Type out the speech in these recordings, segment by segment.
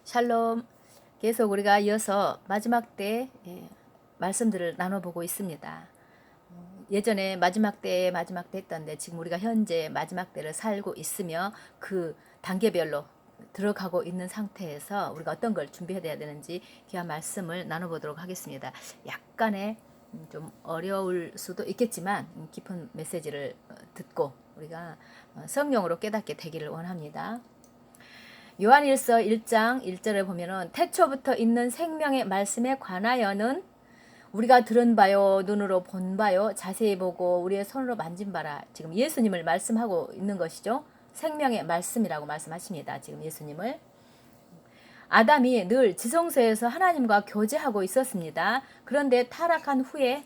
샬롬. 계속 우리가 이어서 마지막 때 말씀들을 나눠보고 있습니다. 예전에 마지막 때 했던데 지금 우리가 현재 마지막 때를 살고 있으며 그 단계별로 들어가고 있는 상태에서 우리가 어떤 걸 준비해야 되는지 귀한 말씀을 나눠보도록 하겠습니다. 약간의 좀 어려울 수도 있겠지만 깊은 메시지를 듣고 우리가 성령으로 깨닫게 되기를 원합니다. 요한일서 1장 1절에 보면은 태초부터 있는 생명의 말씀에 관하여는 우리가 들은 바요, 눈으로 본 바요, 자세히 보고 우리의 손으로 만진 바라. 지금 예수님을 말씀하고 있는 것이죠. 생명의 말씀이라고 말씀하십니다. 지금 예수님을. 아담이 늘 지성소에서 하나님과 교제하고 있었습니다. 그런데 타락한 후에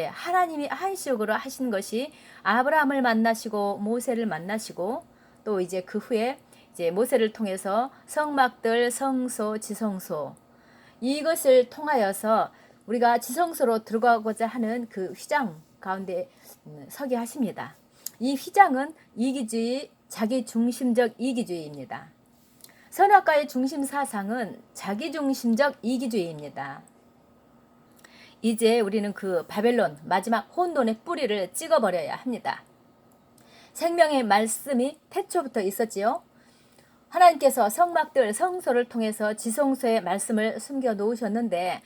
하나님이 한시적으로 하신 것이 아브라함을 만나시고 모세를 만나시고 또 이제 그 후에 모세를 통해서 성막들, 성소, 지성소 이것을 통하여서 우리가 지성소로 들어가고자 하는 그 휘장 가운데 서게 하십니다. 이 휘장은 이기주의, 자기중심적 이기주의입니다. 선악과의 중심 사상은 자기중심적 이기주의입니다. 이제 우리는 그 바벨론 마지막 혼돈의 뿌리를 찍어버려야 합니다. 생명의 말씀이 태초부터 있었지요. 하나님께서 성막들, 성소를 통해서 지성소의 말씀을 숨겨 놓으셨는데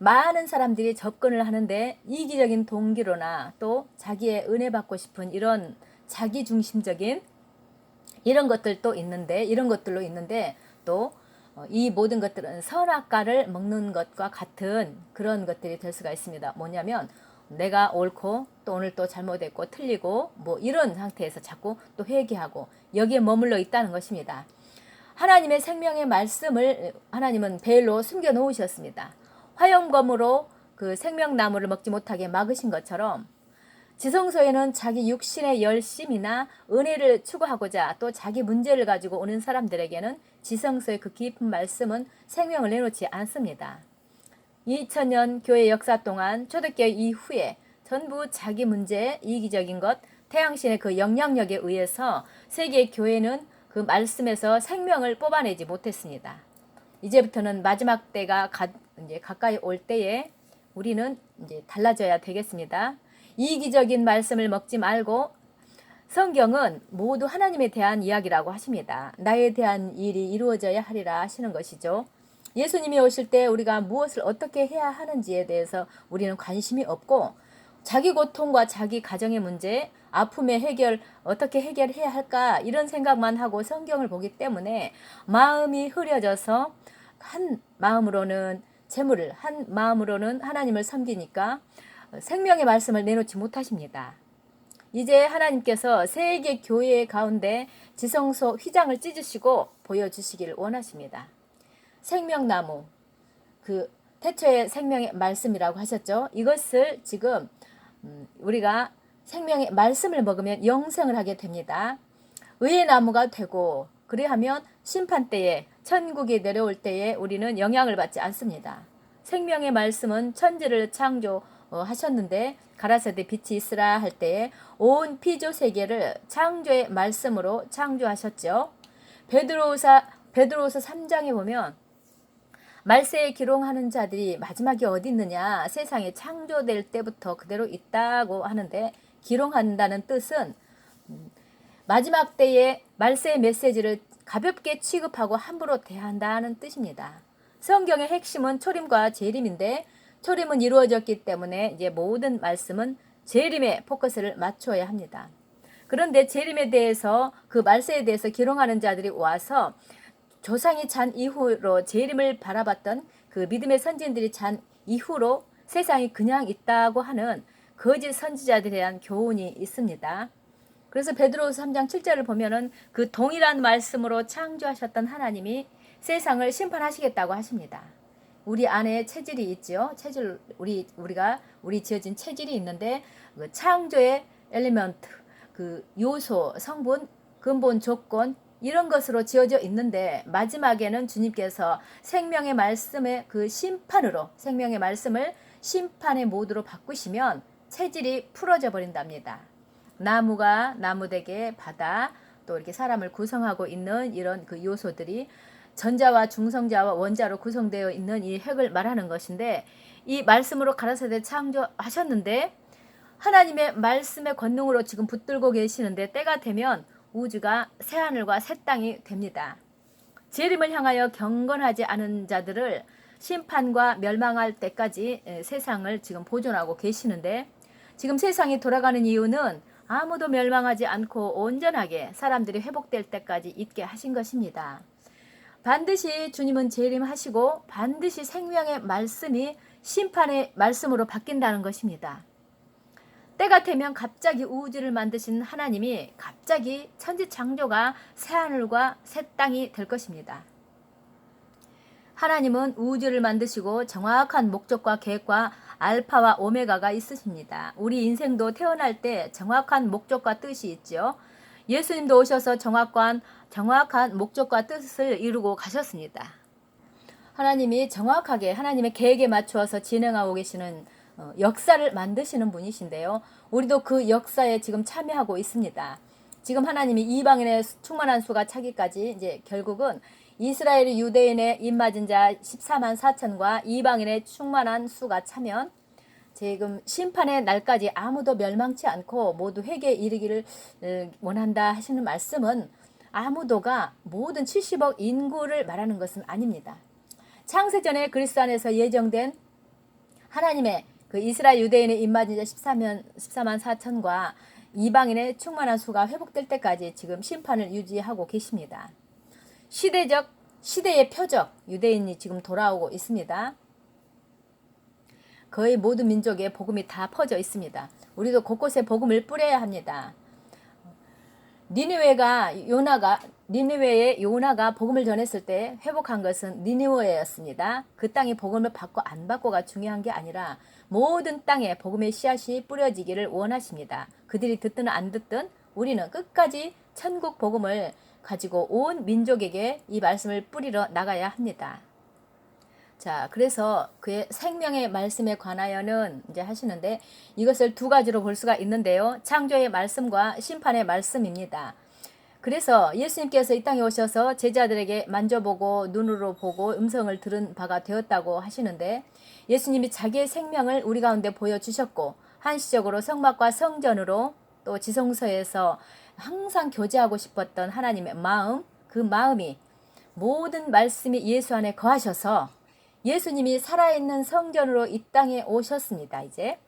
많은 사람들이 접근을 하는데 이기적인 동기로나 또 자기의 은혜 받고 싶은 이런 자기중심적인 이런 것들도 있는데 이런 것들로 있는데 또 이 모든 것들은 선악과를 먹는 것과 같은 그런 것들이 될 수가 있습니다. 뭐냐면 내가 옳고 또 오늘 또 잘못했고 틀리고 뭐 이런 상태에서 자꾸 또 회개하고 여기에 머물러 있다는 것입니다. 하나님의 생명의 말씀을 하나님은 베일로 숨겨 놓으셨습니다. 화염검으로 그 생명나무를 먹지 못하게 막으신 것처럼 지성소에는 자기 육신의 열심이나 은혜를 추구하고자 또 자기 문제를 가지고 오는 사람들에게는 지성소의 그 깊은 말씀은 생명을 내놓지 않습니다. 2000년 교회 역사 동안 초대교회 이후에 전부 자기 문제, 이기적인 것, 태양신의 그 영향력에 의해서 세계 교회는 그 말씀에서 생명을 뽑아내지 못했습니다. 이제부터는 마지막 때가 이제 가까이 올 때에 우리는 이제 달라져야 되겠습니다. 이기적인 말씀을 먹지 말고 성경은 모두 하나님에 대한 이야기라고 하십니다. 나에 대한 일이 이루어져야 하리라 하시는 것이죠. 예수님이 오실 때 우리가 무엇을 어떻게 해야 하는지에 대해서 우리는 관심이 없고 자기 고통과 자기 가정의 문제, 아픔의 해결, 어떻게 해결해야 할까 이런 생각만 하고 성경을 보기 때문에 마음이 흐려져서 한 마음으로는 재물을, 한 마음으로는 하나님을 섬기니까 생명의 말씀을 내놓지 못하십니다. 이제 하나님께서 세계 교회 가운데 지성소 휘장을 찢으시고 보여주시기를 원하십니다. 생명나무, 그 태초의 생명의 말씀이라고 하셨죠. 이것을 지금 우리가 생명의 말씀을 먹으면 영생을 하게 됩니다. 의의 나무가 되고 그리하면 심판 때에 천국이 내려올 때에 우리는 영향을 받지 않습니다. 생명의 말씀은 천지를 창조하셨는데 가라사대 빛이 있으라 할 때에 온 피조 세계를 창조의 말씀으로 창조하셨죠. 베드로후서 3장에 보면 말세에 기록하는 자들이 마지막이 어디 있느냐, 세상에 창조될 때부터 그대로 있다고 하는데 기록한다는 뜻은 마지막 때에 말세의 메시지를 가볍게 취급하고 함부로 대한다는 뜻입니다. 성경의 핵심은 초림과 재림인데 초림은 이루어졌기 때문에 이제 모든 말씀은 재림에 포커스를 맞춰야 합니다. 그런데 재림에 대해서 그 말세에 대해서 기록하는 자들이 와서 조상이 잔 이후로 재림을 바라봤던 그 믿음의 선진들이 잔 이후로 세상이 그냥 있다고 하는 거짓 선지자들에 대한 교훈이 있습니다. 그래서 베드로후서 3장 7절을 보면은 그 동일한 말씀으로 창조하셨던 하나님이 세상을 심판하시겠다고 하십니다. 우리 안에 체질이 있지요. 우리 지어진 체질이 있는데 그 창조의 엘리먼트, 그 요소, 성분, 근본 조건 이런 것으로 지어져 있는데 마지막에는 주님께서 생명의 말씀의 그 심판으로 생명의 말씀을 심판의 모드로 바꾸시면 체질이 풀어져 버린답니다. 나무가 나무되게 바다 또 이렇게 사람을 구성하고 있는 이런 그 요소들이 전자와 중성자와 원자로 구성되어 있는 이 핵을 말하는 것인데, 이 말씀으로 가라사대 창조하셨는데 하나님의 말씀의 권능으로 지금 붙들고 계시는데, 때가 되면 우주가 새하늘과 새 땅이 됩니다. 재림을 향하여 경건하지 않은 자들을 심판과 멸망할 때까지 세상을 지금 보존하고 계시는데, 지금 세상이 돌아가는 이유는 아무도 멸망하지 않고 온전하게 사람들이 회복될 때까지 있게 하신 것입니다. 반드시 주님은 재림하시고 반드시 생명의 말씀이 심판의 말씀으로 바뀐다는 것입니다. 때가 되면 갑자기 우주를 만드신 하나님이 갑자기 천지창조가 새하늘과 새 땅이 될 것입니다. 하나님은 우주를 만드시고 정확한 목적과 계획과 알파와 오메가가 있으십니다. 우리 인생도 태어날 때 정확한 목적과 뜻이 있죠. 예수님도 오셔서 정확한 목적과 뜻을 이루고 가셨습니다. 하나님이 정확하게 하나님의 계획에 맞추어서 진행하고 계시는 역사를 만드시는 분이신데요. 우리도 그 역사에 지금 참여하고 있습니다. 지금 하나님이 이방인의 충만한 수가 차기까지 이제 결국은 이스라엘 유대인의 입맞은 자 14만 4천과 이방인의 충만한 수가 차면 지금 심판의 날까지 아무도 멸망치 않고 모두 회개에 이르기를 원한다 하시는 말씀은 아무도가 모든 70억 인구를 말하는 것은 아닙니다. 창세전에 그리스도 안에서 예정된 하나님의 그 이스라엘 유대인의 입맞은 자 14만 4천과 이방인의 충만한 수가 회복될 때까지 지금 심판을 유지하고 계십니다. 시대의 표적 유대인이 지금 돌아오고 있습니다. 거의 모든 민족에 복음이 다 퍼져 있습니다. 우리도 곳곳에 복음을 뿌려야 합니다. 니느웨에 요나가 복음을 전했을 때 회복한 것은 니느웨였습니다. 그 땅이 복음을 받고 안 받고가 중요한 게 아니라 모든 땅에 복음의 씨앗이 뿌려지기를 원하십니다. 그들이 듣든 안 듣든 우리는 끝까지 천국 복음을 가지고 온 민족에게 이 말씀을 뿌리러 나가야 합니다. 자, 그래서 그의 생명의 말씀에 관하여는 이제 하시는데 이것을 두 가지로 볼 수가 있는데요. 창조의 말씀과 심판의 말씀입니다. 그래서 예수님께서 이 땅에 오셔서 제자들에게 만져보고 눈으로 보고 음성을 들은 바가 되었다고 하시는데, 예수님이 자기의 생명을 우리 가운데 보여주셨고 한시적으로 성막과 성전으로 또 지성소에서 항상 교제하고 싶었던 하나님의 마음, 그 마음이 모든 말씀이 예수 안에 거하셔서 예수님이 살아있는 성전으로 이 땅에 오셨습니다. 이제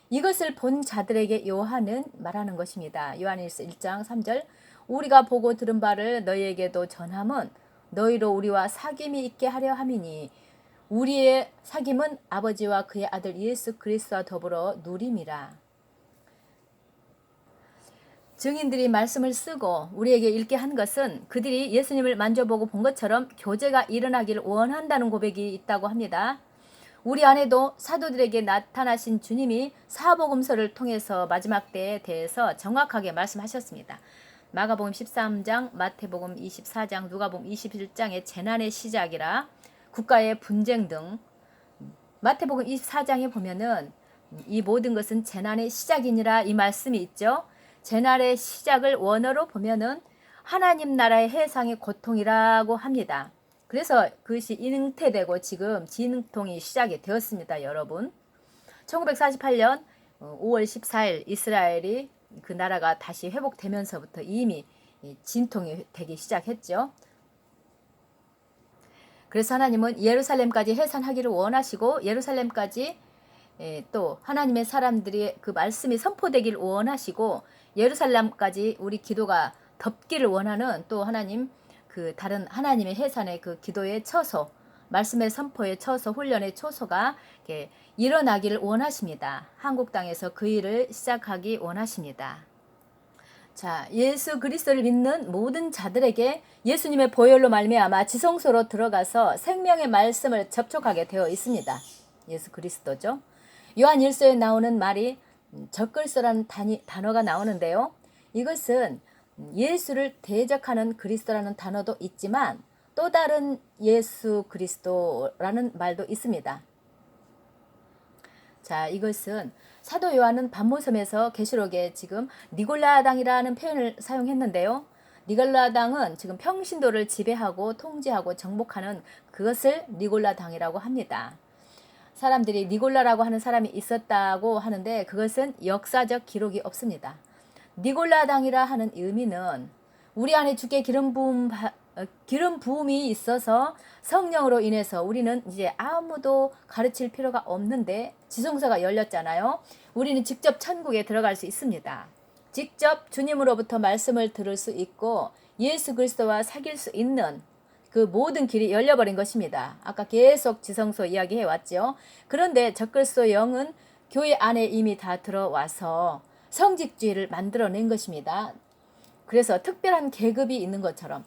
이것을 본 자들에게 요한은 말하는 것입니다. 요한일서 1장 3절 우리가 보고 들은 바를 너희에게도 전함은 너희로 우리와 사귐이 있게 하려 함이니 우리의 사귐은 아버지와 그의 아들 예수 그리스도와 더불어 누림이라. 증인들이 말씀을 쓰고 우리에게 읽게 한 것은 그들이 예수님을 만져보고 본 것처럼 교제가 일어나기를 원한다는 고백이 있다고 합니다. 우리 안에도 사도들에게 나타나신 주님이 사복음서를 통해서 마지막 때에 대해서 정확하게 말씀하셨습니다. 마가복음 13장, 마태복음 24장, 누가복음 21장의 재난의 시작이라 국가의 분쟁 등, 마태복음 24장에 보면은 이 모든 것은 재난의 시작이니라 이 말씀이 있죠. 재난의 시작을 원어로 보면은 하나님 나라의 해상의 고통이라고 합니다. 그래서 그것이 잉태되고 지금 진통이 시작이 되었습니다, 여러분. 1948년 5월 14일 이스라엘이 그 나라가 다시 회복되면서부터 이미 진통이 되기 시작했죠. 그래서 하나님은 예루살렘까지 해산하기를 원하시고 예루살렘까지 또 하나님의 사람들이 그 말씀이 선포되기를 원하시고 예루살렘까지 우리 기도가 덮기를 원하는 또 하나님 그 다른 하나님의 해산의 그 기도의 처소, 말씀의 선포의 처소, 훈련의 초소가 일어나기를 원하십니다. 한국 땅에서 그 일을 시작하기 원하십니다. 자, 예수 그리스도를 믿는 모든 자들에게 예수님의 보혈로 말미암아 지성소로 들어가서 생명의 말씀을 접촉하게 되어 있습니다. 예수 그리스도죠. 요한 1서에 나오는 말이 적그리스도라는 단어가 나오는데요. 이것은 예수를 대적하는 그리스도라는 단어도 있지만 또 다른 예수 그리스도라는 말도 있습니다. 자, 이것은 사도 요한은 반모섬에서 계시록에 지금 니골라당이라는 표현을 사용했는데요. 니골라당은 지금 평신도를 지배하고 통제하고 정복하는 그것을 니골라당이라고 합니다. 사람들이 니골라라고 하는 사람이 있었다고 하는데 그것은 역사적 기록이 없습니다. 니골라당이라 하는 의미는 우리 안에 주께 기름 부음이 있어서 성령으로 인해서 우리는 이제 아무도 가르칠 필요가 없는데 지성소가 열렸잖아요. 우리는 직접 천국에 들어갈 수 있습니다. 직접 주님으로부터 말씀을 들을 수 있고 예수 그리스도와 사귈 수 있는 그 모든 길이 열려버린 것입니다. 아까 계속 지성소 이야기해 왔죠. 그런데 적그리스도 영은 교회 안에 이미 다 들어와서 성직주의를 만들어낸 것입니다. 그래서 특별한 계급이 있는 것처럼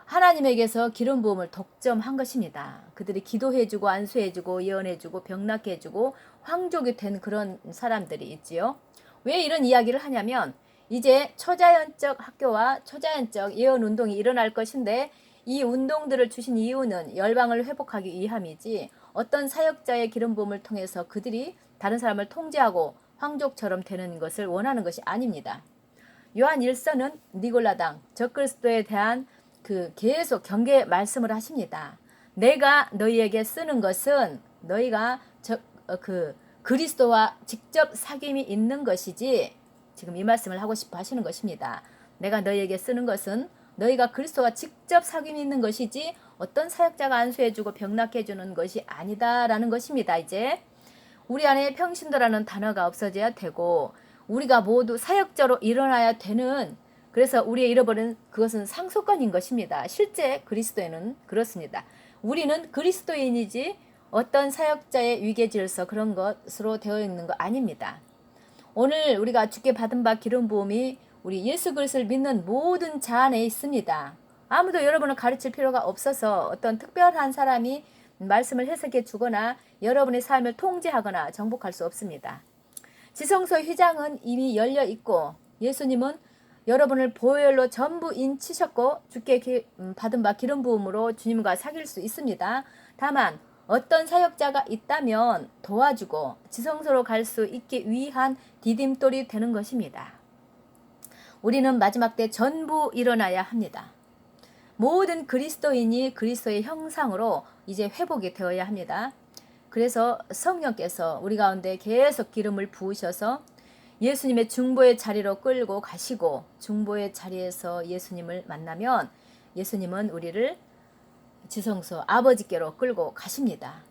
하나님에게서 기름 부음을 독점한 것입니다. 그들이 기도해주고 안수해주고 예언해주고 병낫게해주고 황족이 된 그런 사람들이 있지요. 왜 이런 이야기를 하냐면 이제 초자연적 학교와 초자연적 예언 운동이 일어날 것인데 이 운동들을 주신 이유는 열방을 회복하기 위함이지 어떤 사역자의 기름 부음을 통해서 그들이 다른 사람을 통제하고 황족처럼 되는 것을 원하는 것이 아닙니다. 요한 1서는 니골라당 적그리스도에 대한 그 계속 경계 말씀을 하십니다. 내가 너희에게 쓰는 것은 너희가 그리스도와 직접 사귐이 있는 것이지 지금 이 말씀을 하고 싶어 하시는 것입니다. 내가 너희에게 쓰는 것은 너희가 그리스도와 직접 사귐이 있는 것이지 어떤 사역자가 안수해주고 병낫게 해주는 것이 아니다라는 것입니다. 이제 우리 안에 평신도라는 단어가 없어져야 되고 우리가 모두 사역자로 일어나야 되는 그래서 우리의 잃어버린 그것은 상속관인 것입니다. 실제 그리스도에는 그렇습니다. 우리는 그리스도인이지 어떤 사역자의 위계질서 그런 것으로 되어 있는 거 아닙니다. 오늘 우리가 주께 받은 바 기름 부음이 우리 예수 그리스도를 믿는 모든 자 안에 있습니다. 아무도 여러분을 가르칠 필요가 없어서 어떤 특별한 사람이 말씀을 해석해 주거나 여러분의 삶을 통제하거나 정복할 수 없습니다. 지성소 휘장은 이미 열려 있고 예수님은 여러분을 보혈로 전부 인치셨고 주께 받은 바 기름 부음으로 주님과 사귈 수 있습니다. 다만 어떤 사역자가 있다면 도와주고 지성소로 갈 수 있기 위한 디딤돌이 되는 것입니다. 우리는 마지막 때 전부 일어나야 합니다. 모든 그리스도인이 그리스도의 형상으로 이제 회복이 되어야 합니다. 그래서 성령께서 우리 가운데 계속 기름을 부으셔서 예수님의 중보의 자리로 끌고 가시고 중보의 자리에서 예수님을 만나면 예수님은 우리를 지성소 아버지께로 끌고 가십니다.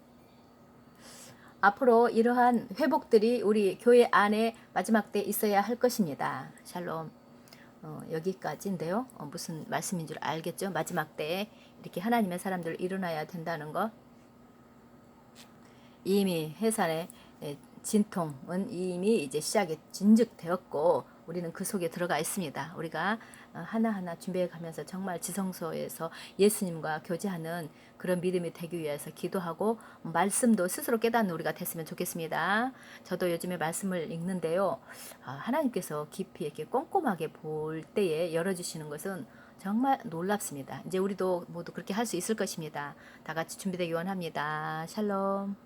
앞으로 이러한 회복들이 우리 교회 안에 마지막 때 있어야 할 것입니다. 샬롬. 여기까지인데요. 무슨 말씀인 줄 알겠죠? 마지막 때에 이렇게 하나님의 사람들 일어나야 된다는 것. 이미 해산의 진통은 이미 이제 시작이 진즉되었고 우리는 그 속에 들어가 있습니다. 우리가 하나하나 준비해 가면서 정말 지성소에서 예수님과 교제하는 그런 믿음이 되기 위해서 기도하고 말씀도 스스로 깨닫는 우리가 됐으면 좋겠습니다. 저도 요즘에 말씀을 읽는데요. 하나님께서 깊이 이렇게 꼼꼼하게 볼 때에 열어주시는 것은 정말 놀랍습니다. 이제 우리도 모두 그렇게 할 수 있을 것입니다. 다 같이 준비되기 원합니다. 샬롬.